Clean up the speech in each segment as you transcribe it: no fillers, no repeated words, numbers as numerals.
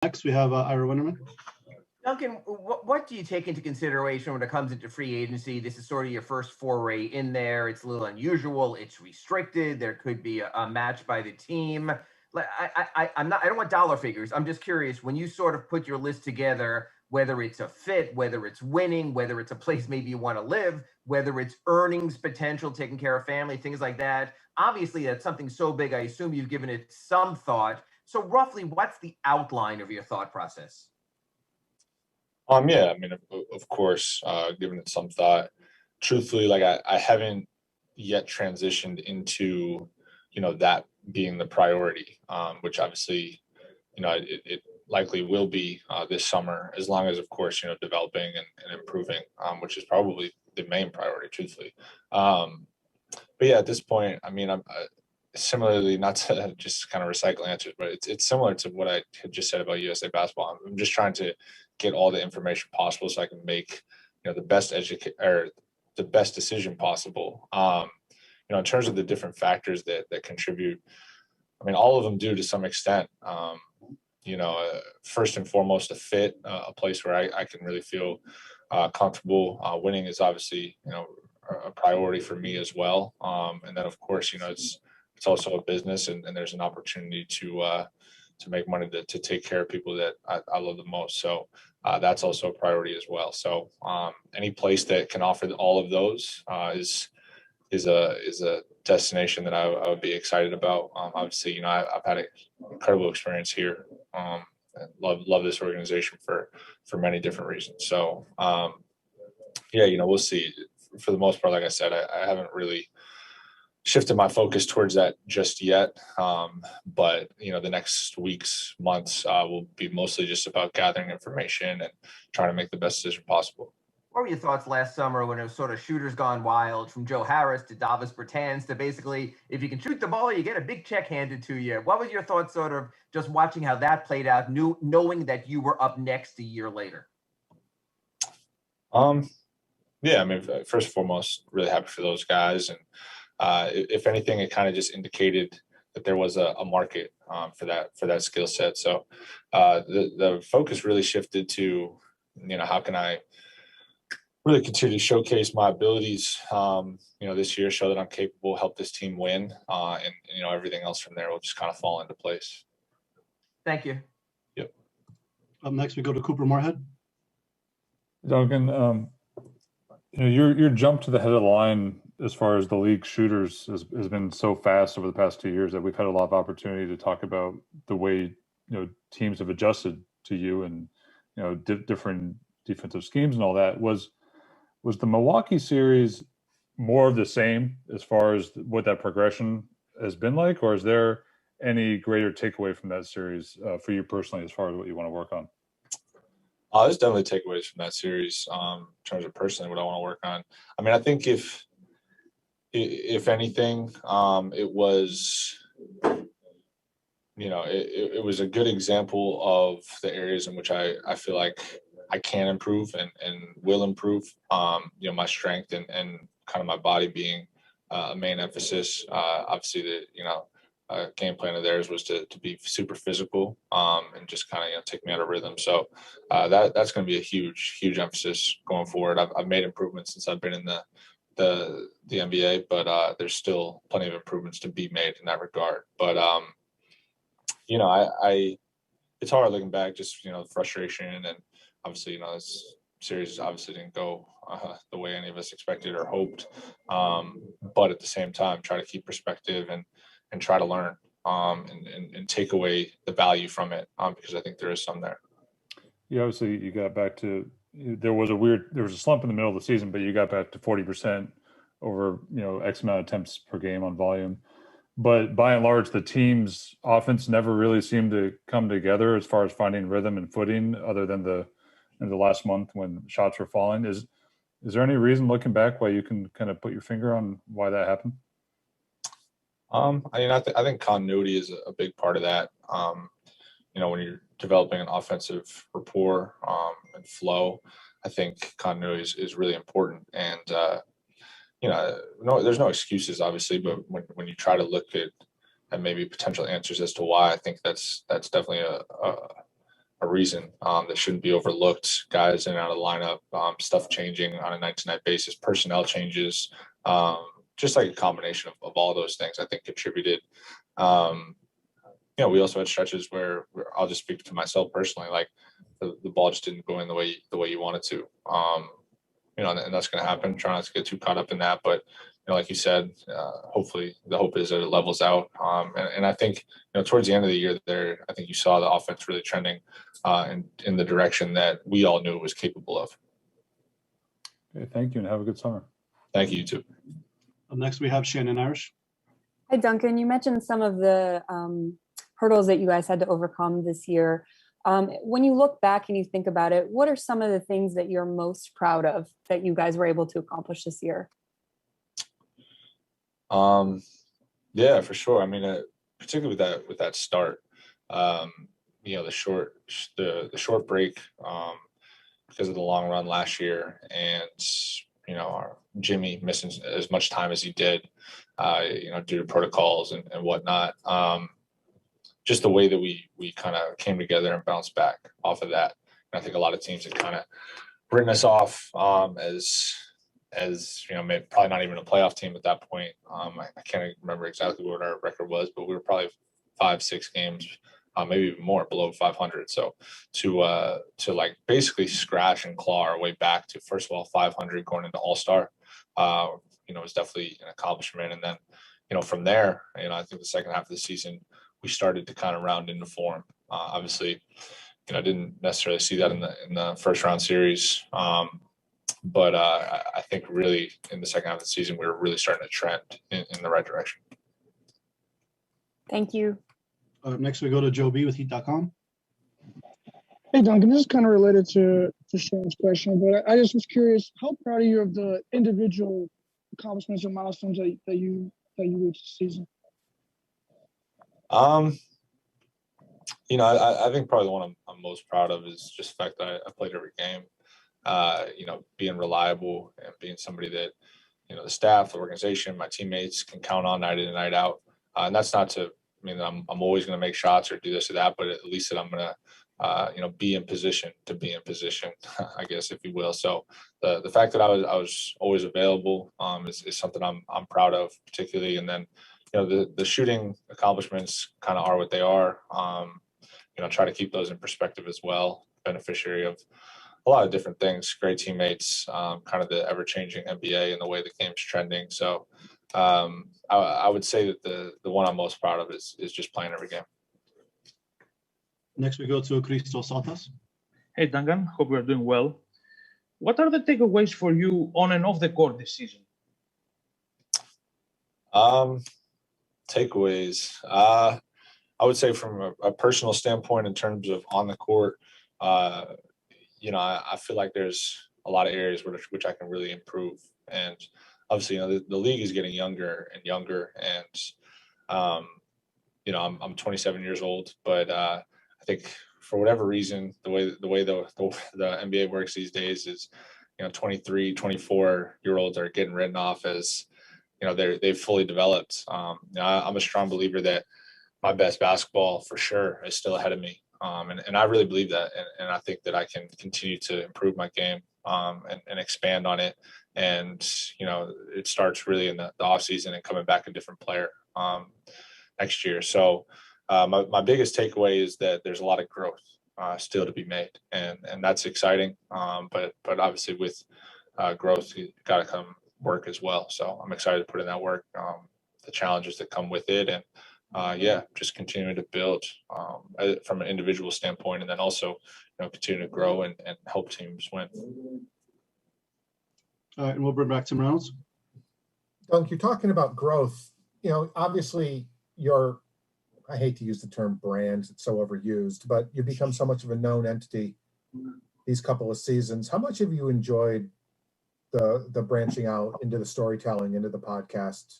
Next, we have Ira Winterman. Duncan, what do you take into consideration when it comes into free agency? This is sort of your first foray in there. It's a little unusual. It's restricted. There could be a match by the team. I don't want dollar figures. I'm just curious, when you sort of put your list together, whether it's a fit, whether it's winning, whether it's a place maybe you want to live, whether it's earnings potential, taking care of family, things like that. Obviously, that's something so big. I assume you've given it some thought. So roughly, what's the outline of your thought process? Yeah, I mean, of course, giving it some thought. Truthfully, like I haven't yet transitioned into, that being the priority, which obviously, it likely will be this summer, as long as, of course, developing and improving, which is probably the main priority, truthfully. But yeah, at this point, I mean, I'm similarly, not to just kind of recycle answers, but it's similar to what I had just said about USA basketball. I'm just trying to get all the information possible so I can make, the best the best decision possible. In terms of the different factors that contribute, I mean, all of them do to some extent. First and foremost, a fit, a place where I can really feel comfortable. Winning is obviously, a priority for me as well. And then, of course, it's also a business, and there's an opportunity to make money to take care of people that I love the most. So that's also a priority as well. So any place that can offer all of those is a destination that I would be excited about. Obviously, I've had an incredible experience here. And love this organization for many different reasons. So we'll see. For the most part, like I said, I haven't really shifted my focus towards that just yet. But the next weeks, months will be mostly just about gathering information and trying to make the best decision possible. What were your thoughts last summer when it was sort of shooters gone wild, from Joe Harris to Davis Bertans to basically, if you can shoot the ball, you get a big check handed to you? What was your thoughts sort of just watching how that played out, knowing that you were up next a year later? Yeah, I mean, first and foremost, really happy for those guys. And if anything, it kind of just indicated that there was a market for that skill set. So the focus really shifted to, how can I really continue to showcase my abilities, this year, show that I'm capable, help this team win, and everything else from there will just kind of fall into place. Thank you. Yep. Up next, we go to Cooper Moorhead. Duncan, your jump to the head of the line as far as the league shooters has been so fast over the past 2 years that we've had a lot of opportunity to talk about the way teams have adjusted to you and different defensive schemes and all that. Was the Milwaukee series more of the same as far as what that progression has been like, or is there any greater takeaway from that series for you personally as far as what you want to work on? There's definitely takeaways from that series in terms of personally what I want to work on. I mean, I think if anything, it was, it was a good example of the areas in which I feel like I can improve and will improve. My strength and kind of my body being a main emphasis. Obviously, the game plan of theirs was to be super physical and just kind of take me out of rhythm. So that's going to be a huge emphasis going forward. I've made improvements since I've been in the NBA, but there's still plenty of improvements to be made in that regard. But it's hard looking back, just frustration, and obviously this series obviously didn't go the way any of us expected or hoped. But at the same time, try to keep perspective and try to learn and take away the value from it, because I think there is some there. Yeah, obviously you got back to, there was a slump in the middle of the season, but you got back to 40% over X amount of attempts per game on volume. But by and large, the team's offense never really seemed to come together as far as finding rhythm and footing, other than in the last month when shots were falling. Is there any reason, looking back, why you can kind of put your finger on why that happened? I think continuity is a big part of that. When you're developing an offensive rapport and flow, I think continuity is really important. And there's no excuses, obviously, but when you try to look at maybe potential answers as to why, I think that's definitely a reason that shouldn't be overlooked. Guys in and out of the lineup, stuff changing on a night-to-night basis, personnel changes, just like a combination of all those things, I think contributed. We also had stretches where I'll just speak to myself personally, like the ball just didn't go in the way you want it to. And that's going to happen. Try not to get too caught up in that, but like you said, hopefully the hope is that it levels out. And I think towards the end of the year, there, I think you saw the offense really trending in the direction that we all knew it was capable of. Okay, thank you, and have a good summer. Thank you, too. Up next, we have Shannon Irish. Hi, Duncan. You mentioned some of the hurdles that you guys had to overcome this year. When you look back and you think about it, what are some of the things that you're most proud of that you guys were able to accomplish this year? Yeah, for sure. I mean, particularly with that start, the short break because of the long run last year, and our Jimmy missing as much time as he did, due to protocols and whatnot. Just the way that we kind of came together and bounced back off of that. And I think a lot of teams had kind of written us off as maybe probably not even a playoff team at that point. I can't remember exactly what our record was, but we were probably 5-6 games, maybe even more, below 500. So to like basically scratch and claw our way back to, first of all, 500 going into All-Star, was definitely an accomplishment. And then, from there, I think the second half of the season, we started to kind of round into form. Obviously, I didn't necessarily see that in the first round series. But I think really in the second half of the season, we were really starting to trend in the right direction. Thank you. Next, we go to Joe B with Heat.com. Hey, Duncan, this is kind of related to Sharon's question, but I just was curious, how proud are you of the individual accomplishments or milestones that you reached this season? I think probably the one I'm most proud of is just the fact that I played every game. Being reliable and being somebody that, the staff, the organization, my teammates can count on night in and night out. And that's not to mean that I'm always going to make shots or do this or that, but at least that I'm going to, be in position to be in position, I guess, if you will. So the fact that I was always available is something I'm proud of, particularly. And then, the shooting accomplishments kind of are what they are. Try to keep those in perspective as well. Beneficiary of a lot of different things, great teammates, kind of the ever-changing NBA and the way the game's trending. So I would say that the one I'm most proud of is just playing every game. Next, we go to Christos Saltas. Hey, Duncan. Hope you're doing well. What are the takeaways for you on and off the court this season? Takeaways. I would say from a personal standpoint, in terms of on the court, I feel like there's a lot of areas which I can really improve. And obviously, the league is getting younger and younger. And, I'm 27 years old, but I think for whatever reason, the way the NBA works these days is, 23, 24-year-olds are getting written off as, they've fully developed. I'm a strong believer that my best basketball for sure is still ahead of me. And I really believe that. And I think that I can continue to improve my game and expand on it. And, it starts really in the off season and coming back a different player next year. So my biggest takeaway is that there's a lot of growth still to be made. And that's exciting. But obviously with growth, you got to come work as well. So I'm excited to put in that work, the challenges that come with it. And just continuing to build from an individual standpoint, and then also, continue to grow and help teams win. All right, and we'll bring back Tim Reynolds. Dunk, you're talking about growth. Obviously I hate to use the term brands, it's so overused, but you've become so much of a known entity these couple of seasons. How much have you enjoyed the branching out into the storytelling, into the podcast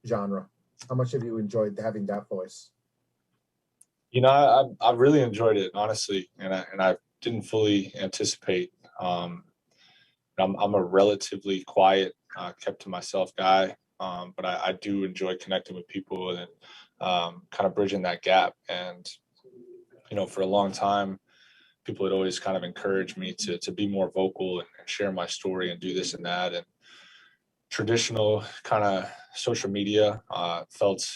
genre? How much have you enjoyed having that voice? I really enjoyed it, honestly, and I didn't fully anticipate. I'm a relatively quiet, kept to myself guy, but I do enjoy connecting with people and kind of bridging that gap. And for a long time, people had always kind of encouraged me to be more vocal and share my story and do this and that. And traditional kind of social media felt,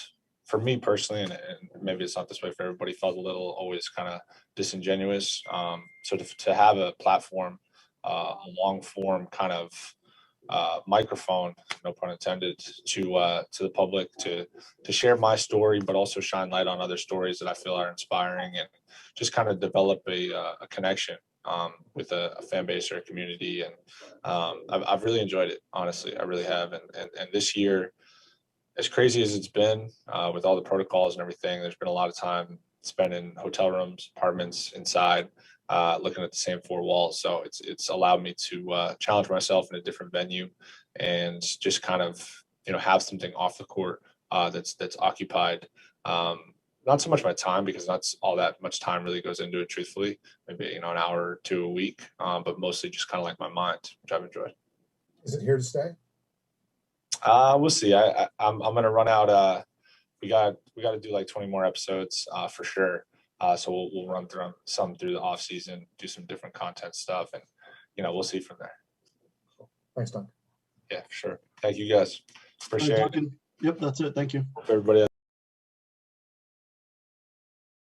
for me personally, and maybe it's not this way for everybody, felt a little always kind of disingenuous. So to have a platform, a long form kind of microphone, no pun intended, to the public to share my story, but also shine light on other stories that I feel are inspiring, and just kind of develop a connection with a fan base or a community. And I've really enjoyed it, honestly. I really have. And this year, as crazy as it's been with all the protocols and everything, there's been a lot of time spent in hotel rooms, apartments, inside, looking at the same four walls. So it's allowed me to challenge myself in a different venue and just kind of, have something off the court that's occupied. Not so much my time, because not all that much time really goes into it, truthfully, maybe, an hour or two a week, but mostly just kind of like my mind, which I've enjoyed. Is it here to stay? We'll see. I'm gonna run out. We got to do like 20 more episodes for sure. So we'll run through some through the off season, do some different content stuff, and we'll see from there. Thanks, Don. Yeah, for sure. Thank you guys. Appreciate it. Yep, that's it. Thank you. Hope everybody has